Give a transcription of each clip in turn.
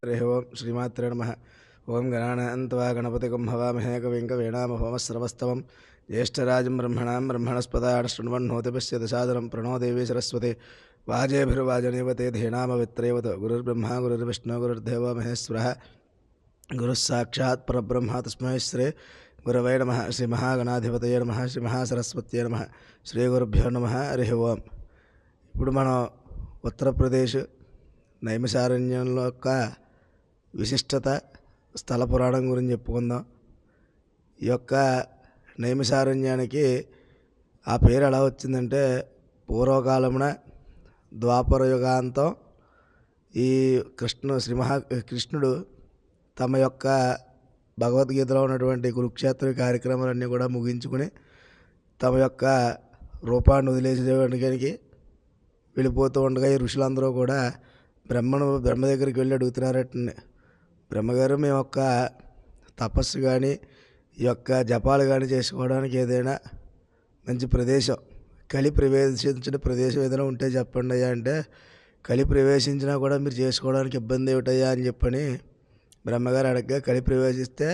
हरिः ओं श्रीमात्रे नमः। ओं गणानान्त्वा गणपतिगं हवामहे कविं कवीनामुपमश्रवस्तवं ज्येष्ठराजं ब्रह्मणां ब्रह्मणस्पदान् शृण्वन्नोतिपश्य दशादनं प्रणो देवी सरस्वती वाजेभिर्वाजनीवते धेनामवित्रेवत गुरुर्ब्रह्मा गुरुर्विष्णु गुरुर्देवो महेश्वरः गुरुः साक्षात् परब्रह्म तस्मै श्री गुरवै नमः। श्रीमहागणाधिपतये नमः। श्रीमहासरस्वत्यै नमः। श्रीगुरुभ्यो नमः। हरिः ओं। ఇప్పుడు మనం ఉత్తరప్రదేశ్ నైమిషారణ్యంలో యొక్క విశిష్టత స్థల పురాణం గురించి చెప్పుకుందాం. ఈ యొక్క నైమిషారణ్యానికి ఆ పేరు ఎలా వచ్చిందంటే పూర్వకాలమున ద్వాపర యుగాంతం ఈ కృష్ణుడు తమ యొక్క భగవద్గీతలో ఉన్నటువంటి కురుక్షేత్ర కార్యక్రమాలన్నీ కూడా ముగించుకుని తమ యొక్క రూపాన్ని వదిలేసేవానికి వెళ్ళిపోతూ ఉండగా ఈ ఋషులందరూ కూడా బ్రహ్మ దగ్గరికి వెళ్ళి అడుగుతున్నారటండి. బ్రహ్మగారు మేము యొక్క తపస్సు కానీ ఈ యొక్క జపాలు కానీ చేసుకోవడానికి ఏదైనా మంచి ప్రదేశం, కలి ప్రవేశించిన ప్రదేశం ఏదైనా ఉంటే చెప్పండి అయ్యా అంటే, కలి ప్రవేశించినా కూడా మీరు చేసుకోవడానికి ఇబ్బంది ఏమిటయ్యా అని చెప్పని బ్రహ్మగారు అడగగా, కలి ప్రవేశిస్తే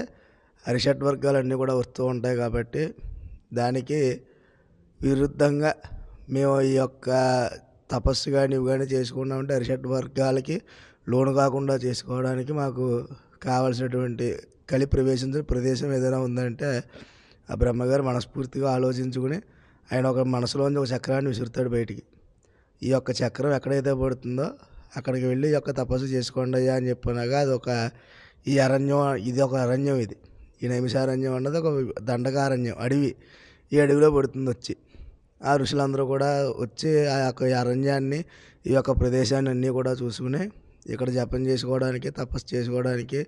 అరిషట్ వర్గాలన్నీ కూడా వస్తూ ఉంటాయి కాబట్టి దానికి విరుద్ధంగా మేము ఈ యొక్క తపస్సు కానీ ఇవి కానీ చేసుకున్నామంటే అరిషట్ వర్గాలకి లోను కాకుండా చేసుకోవడానికి మాకు కావాల్సినటువంటి కలి ప్రవేశించిన ప్రదేశం ఏదైనా ఉందంటే ఆ బ్రహ్మగారు మనస్ఫూర్తిగా ఆలోచించుకుని ఆయన ఒక మనసులోంచి ఒక చక్రాన్ని విసురుతాడు బయటికి. ఈ యొక్క చక్రం ఎక్కడైతే పడుతుందో అక్కడికి వెళ్ళి ఈ యొక్క తపస్సు చేసుకోండి అయ్యా అని చెప్పినాగా అది ఒక ఈ అరణ్యం, ఇది ఒక అరణ్యం, ఇది ఈ నైమిషారణ్యం అన్నది ఒక దండకారణ్యం, అడవి. ఈ అడవిలో పడుతుంది వచ్చి. ఆ ఋషులందరూ కూడా వచ్చి ఆ యొక్క అరణ్యాన్ని, ఈ యొక్క ప్రదేశాన్ని అన్నీ కూడా చూసుకుని ఇక్కడ జపం చేసుకోవడానికి తపస్సు చేసుకోవడానికి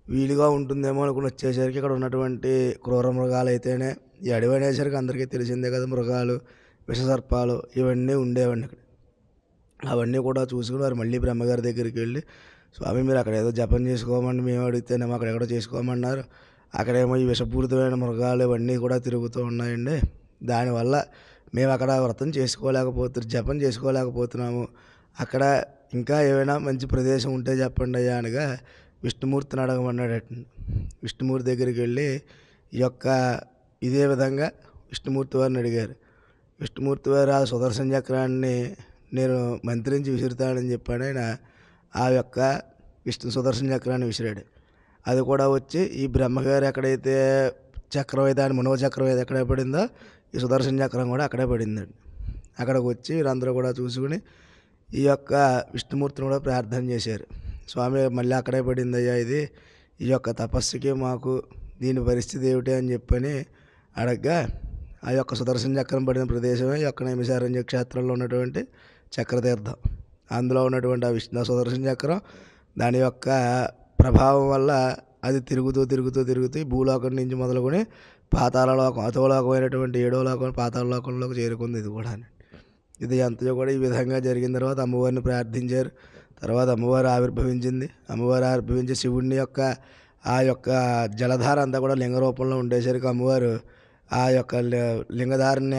వీలుగా ఉంటుందేమో అనుకుని వచ్చేసరికి ఇక్కడ ఉన్నటువంటి క్రూర మృగాలు అయితేనే, ఈ అడవి అనేసరికి అందరికీ తెలిసిందే కదా, మృగాలు, విషసర్పాలు ఇవన్నీ ఉండేవండి ఇక్కడ. అవన్నీ కూడా చూసుకుని వారు మళ్ళీ బ్రహ్మగారి దగ్గరికి వెళ్ళి, స్వామి మీరు అక్కడ ఏదో జపం చేసుకోమని మేము అడిగితేనేమో అక్కడ ఎక్కడో చేసుకోమన్నారు, అక్కడేమో ఈ విషపూరితమైన మృగాలు ఇవన్నీ కూడా తిరుగుతూ ఉన్నాయండి, దానివల్ల మేము అక్కడ వ్రతం జపం చేసుకోలేకపోతున్నాము, అక్కడ ఇంకా ఏమైనా మంచి ప్రదేశం ఉంటే చెప్పండి అయ్యా అనగా విష్ణుమూర్తిని అడగమన్నాడటండి. విష్ణుమూర్తి దగ్గరికి వెళ్ళి ఈ యొక్క ఇదే విధంగా విష్ణుమూర్తి వారిని అడిగారు. విష్ణుమూర్తి వారు ఆ సుదర్శన చక్రాన్ని నేను మంత్రించి విసురుతానని చెప్పాడు. ఆయన ఆ యొక్క సుదర్శన చక్రాన్ని విసిరాడు. అది కూడా వచ్చి ఈ బ్రహ్మగారు ఎక్కడైతే చక్రం అయితే, ఆయన మనో చక్రం అయితే ఎక్కడ పడిందో ఈ సుదర్శన చక్రం కూడా అక్కడే పడిందండి. అక్కడికి వచ్చి వీరందరూ కూడా చూసుకుని ఈ యొక్క విష్ణుమూర్తిని కూడా ప్రార్థన చేశారు. స్వామి మళ్ళీ అక్కడే పడింది అయ్యా ఇది, ఈ యొక్క తపస్సుకి మాకు దీని పరిస్థితి ఏమిటి అని చెప్పని అడగగా, ఆ యొక్క సుదర్శన చక్రం పడిన ప్రదేశమే ఈ యొక్క నైమిషారణ్య క్షేత్రంలో ఉన్నటువంటి చక్రతీర్థం. అందులో ఉన్నటువంటి ఆ సుదర్శన చక్రం దాని యొక్క ప్రభావం వల్ల అది తిరుగుతూ భూలోకం నుంచి మొదలుకొని పాతాళలోకం, అధోలోకమైనటువంటి 7వ లోకం పాతాళలోకంలోకి చేరుకుంది. ఇది కూడా ఇది అంతలో కూడా ఈ విధంగా జరిగిన తర్వాత అమ్మవారిని ప్రార్థించారు. తర్వాత అమ్మవారు ఆవిర్భవించింది. అమ్మవారు ఆవిర్భవించి శివుడిని యొక్క ఆ యొక్క జలధార అంతా కూడా లింగ రూపంలో ఉండేసరికి అమ్మవారు ఆ యొక్క లింగధారాన్ని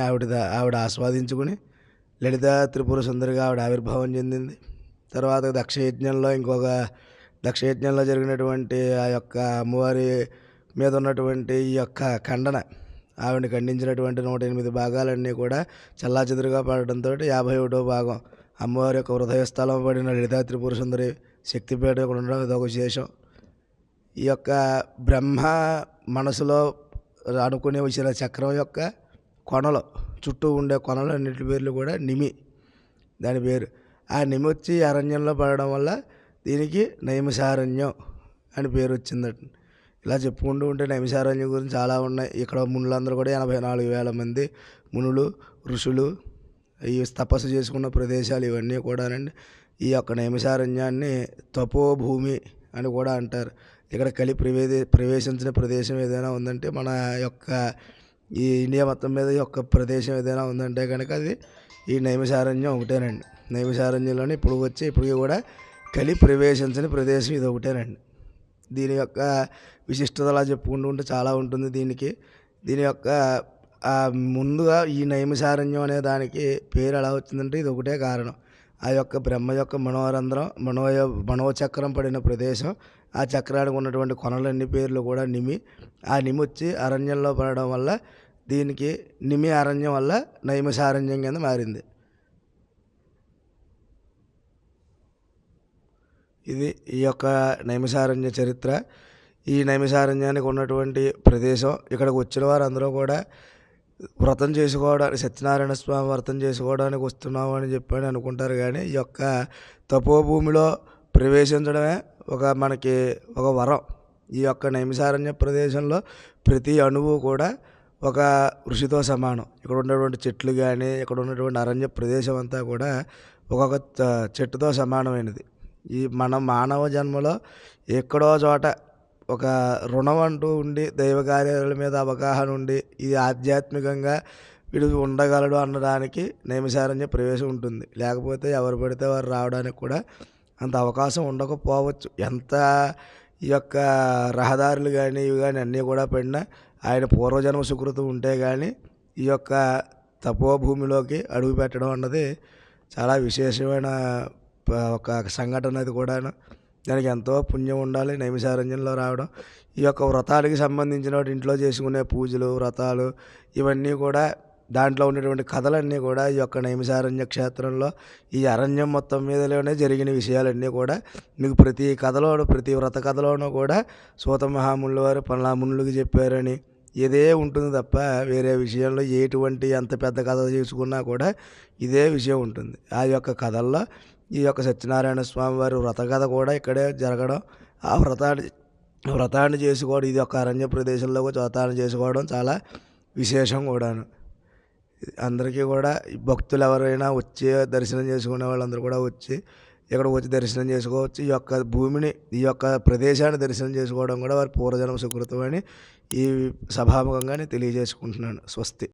ఆవిడ ఆస్వాదించుకుని లలిత త్రిపుర సుందరిగా ఆవిడ ఆవిర్భావం చెందింది. తర్వాత దక్షయజ్ఞంలో జరిగినటువంటి ఆ యొక్క అమ్మవారి మీద ఉన్నటువంటి ఈ యొక్క ఖండన, ఆవిడని ఖండించినటువంటి 108 భాగాలన్నీ కూడా చల్లాచెదురుగా పడడంతో 51వ భాగం అమ్మవారి యొక్క హృదయ స్థలం పడిన లలితా త్రిపుర సుందరి శక్తిపీఠ ఇక్కడ ఉండడం ఇదొక విశేషం. ఈ యొక్క బ్రహ్మ మనసులో అనుకునే వచ్చిన చక్రం యొక్క కొనలు, చుట్టూ ఉండే కొనలు అన్నింటి పేర్లు కూడా నిమి, దాని పేరు. ఆ నిమి వచ్చి అరణ్యంలో పడడం వల్ల దీనికి నైమిషారణ్యం అని పేరు వచ్చిందట. ఇలా చెప్పుకుంటూ ఉంటే నైమిషారణ్యం గురించి చాలా ఉన్నాయి. ఇక్కడ మునులందరూ కూడా 84,000 మంది మునులు, ఋషులు ఈ తపస్సు చేసుకున్న ప్రదేశాలు ఇవన్నీ కూడానండి. ఈ యొక్క నైమిషారణ్యాన్ని తపోభూమి అని కూడా అంటారు. ఇక్కడ కలి ప్రవేశించిన ప్రదేశం ఏదైనా ఉందంటే, మన యొక్క ఈ ఇండియా మొత్తం మీద ఈ యొక్క ప్రదేశం ఏదైనా ఉందంటే కనుక అది ఈ నైమిషారణ్యం ఒకటేనండి. నైమిషారణ్యంలోనే ఇప్పటికి కూడా కలి ప్రవేశించిన ప్రదేశం ఇది ఒకటేనండి. దీని యొక్క విశిష్టత అలా చెప్పుకుంటూ ఉంటే చాలా ఉంటుంది. దీని యొక్క ముందుగా ఈ నైమిషారణ్యం అనే దానికి పేరు ఎలా వచ్చిందంటే ఇది ఒకటే కారణం. ఆ యొక్క బ్రహ్మ యొక్క మనోరంధ్రం మనోచక్రం పడిన ప్రదేశం, ఆ చక్రానికి ఉన్నటువంటి కొనలన్ని పేర్లు కూడా నిమి. ఆ నిమి వచ్చి అరణ్యంలో పడడం వల్ల దీనికి నిమి అరణ్యం వల్ల నైమిషారణ్యం కింద మారింది. ఇది ఈ యొక్క నైమిషారణ్య చరిత్ర. ఈ నైమిషారణ్యానికి ఉన్నటువంటి ప్రదేశం, ఇక్కడికి వచ్చిన వారందరూ కూడా వ్రతం చేసుకోవడానికి, సత్యనారాయణ స్వామి వ్రతం చేసుకోవడానికి వస్తున్నాము అని చెప్పని అనుకుంటారు. కానీ ఈ యొక్క తపోభూమిలో ప్రవేశించడమే మనకి ఒక వరం. ఈ యొక్క నైమిషారణ్య ప్రదేశంలో ప్రతి అణువు కూడా ఒక ఋషితో సమానం. ఇక్కడ ఉన్నటువంటి చెట్లు కానీ, ఇక్కడ ఉన్నటువంటి అరణ్య ప్రదేశం అంతా కూడా ఒక్కొక్క చెట్టుతో సమానమైనది. ఈ మానవ జన్మలో ఎక్కడో చోట ఒక రుణం అంటూ ఉండి, దైవ కార్యాల మీద అవగాహన ఉండి, ఇది ఆధ్యాత్మికంగా వీడు ఉండగలడు అనడానికి నైమిషారణ్య ప్రవేశం ఉంటుంది. లేకపోతే ఎవరు పడితే వారు రావడానికి కూడా అంత అవకాశం ఉండకపోవచ్చు. ఎంత ఈ యొక్క రహదారులు కానీ ఇవి కానీ అన్నీ కూడా పడినా ఆయన పూర్వజన్మ సుకృతం ఉంటే కానీ ఈ యొక్క తపోభూమిలోకి అడుగు పెట్టడం అన్నది చాలా విశేషమైన ఒక సంఘటన. అది కూడాను దానికి ఎంతో పుణ్యం ఉండాలి నైమిషారణ్యంలో రావడం. ఈ యొక్క వ్రతాలకి సంబంధించిన ఇంట్లో చేసుకునే పూజలు, వ్రతాలు ఇవన్నీ కూడా దాంట్లో ఉన్నటువంటి కథలన్నీ కూడా ఈ యొక్క నైమిషారణ్య క్షేత్రంలో ఈ అరణ్యం మొత్తం మీదలోనే జరిగిన విషయాలన్నీ కూడా మీకు ప్రతి కథలోనూ, ప్రతి వ్రత కథలోనూ కూడా సూత మహామునుల వారు పలానా మునులకి చెప్పారని ఇదే ఉంటుంది తప్ప వేరే విషయంలో ఎటువంటి ఎంత పెద్ద కథ చేసుకున్నా కూడా ఇదే విషయం ఉంటుంది. ఆ యొక్క కథల్లో ఈ యొక్క సత్యనారాయణ స్వామి వారి వ్రత కథ కూడా ఇక్కడే జరగడం, ఆ వ్రతాన్ని చేసుకోవడం, ఇది ఒక అరణ్య ప్రదేశంలో వ్రతాన్ని చేసుకోవడం చాలా విశేషం కూడాను. అందరికీ కూడా భక్తులు ఎవరైనా వచ్చి దర్శనం చేసుకునే వాళ్ళందరూ కూడా వచ్చి ఇక్కడికి వచ్చి దర్శనం చేసుకోవచ్చు. ఈ యొక్క భూమిని, ఈ యొక్క ప్రదేశాన్ని దర్శనం చేసుకోవడం కూడా వారి పూర్వజన్మ సుకృతం అని ఈ సభాముఖంగా తెలియజేసుకుంటున్నాను. స్వస్తి.